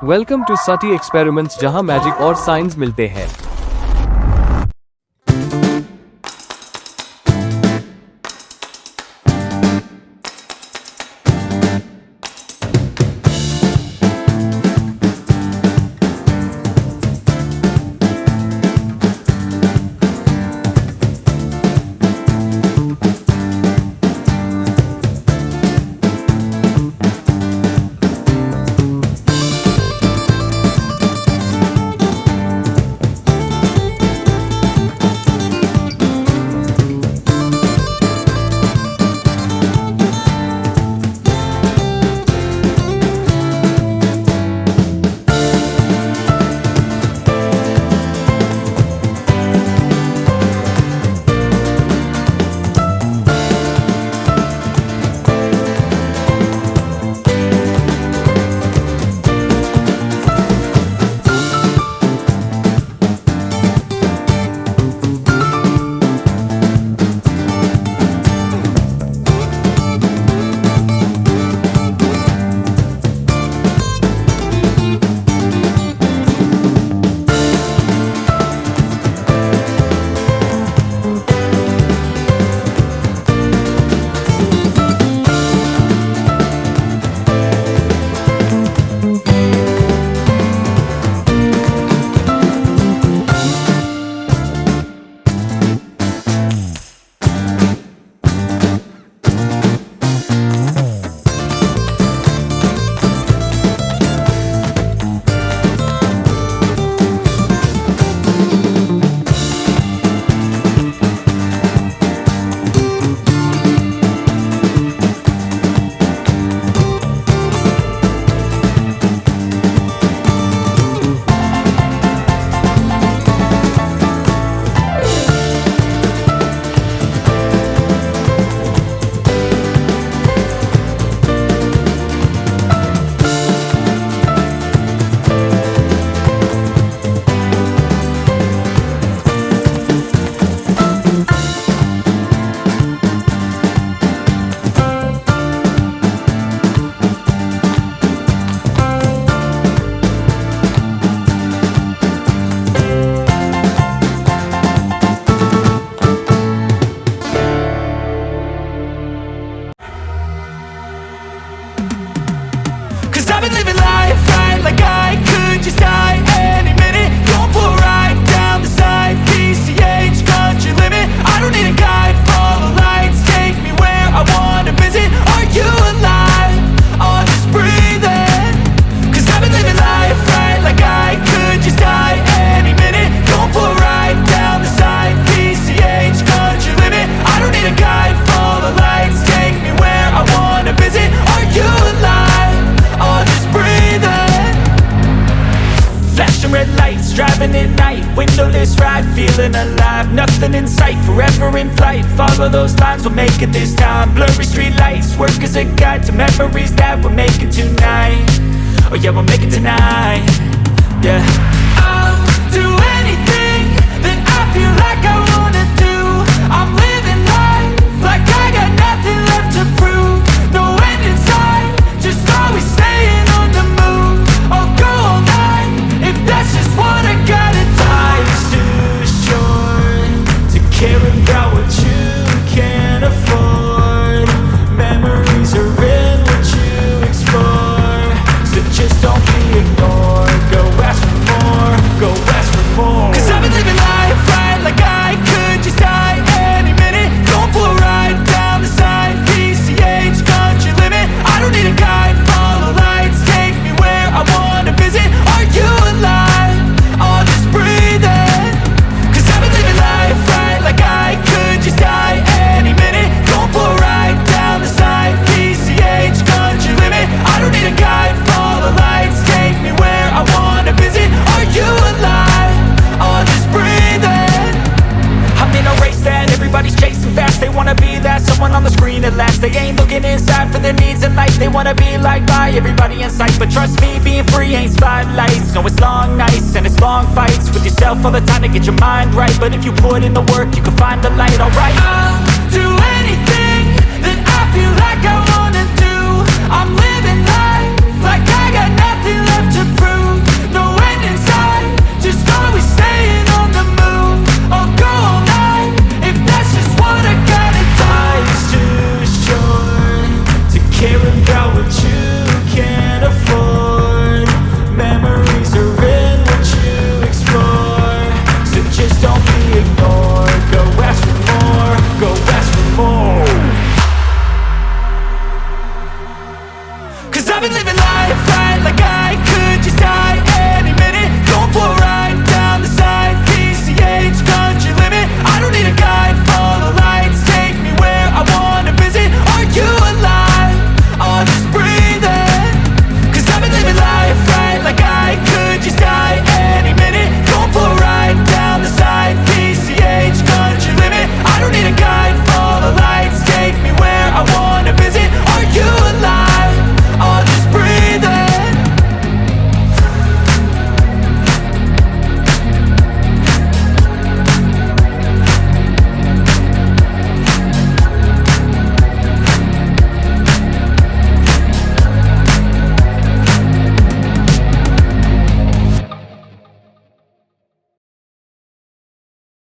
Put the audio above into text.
Welcome to सटी experiments, जहां magic और साइंस मिलते हैं। Driving at night, windowless ride, feeling alive. Nothing in sight, forever in flight. Follow those lines, we'll make it this time. Blurry street lights, work as a guide to memories that we're making tonight. Oh yeah, we'll make it tonight. Yeah. I'll do anything that I feel like I wanna do. I'm living life like I got nothing left to prove. No end in sight, just always staying on the move. I'll go all night if that's just what I gotta do. Life's too short to care about what you can't afford. Memories are in what you explore, so just don't be ignored. Go ask for more, go ask for more. 'Cause I've been living life right like I could just die any minute. Going for a ride down the side, PCH, country limit. I don't need a guide, follow lights, take me where I wanna visit. Are you alive? Or just breathing? 'Cause I've been living life right like I could just die any minute. Going for a ride down the side, PCH, country limit. I don't need a guide, follow lights, take me where I wanna visit. Are you alive? Or just breathing? I'm in a race that everybody's chasing fast. They wanna be that someone on the screen at last. They ain't looking inside for their needs in life. They wanna be liked by everybody in sight. But trust me, being free ain't spotlights. No, it's long nights and it's long fights with yourself all the time to get your mind right. But if you put in the work, you can find the light, alright. I'll do anything that I feel like I wanna do. I'm living life like I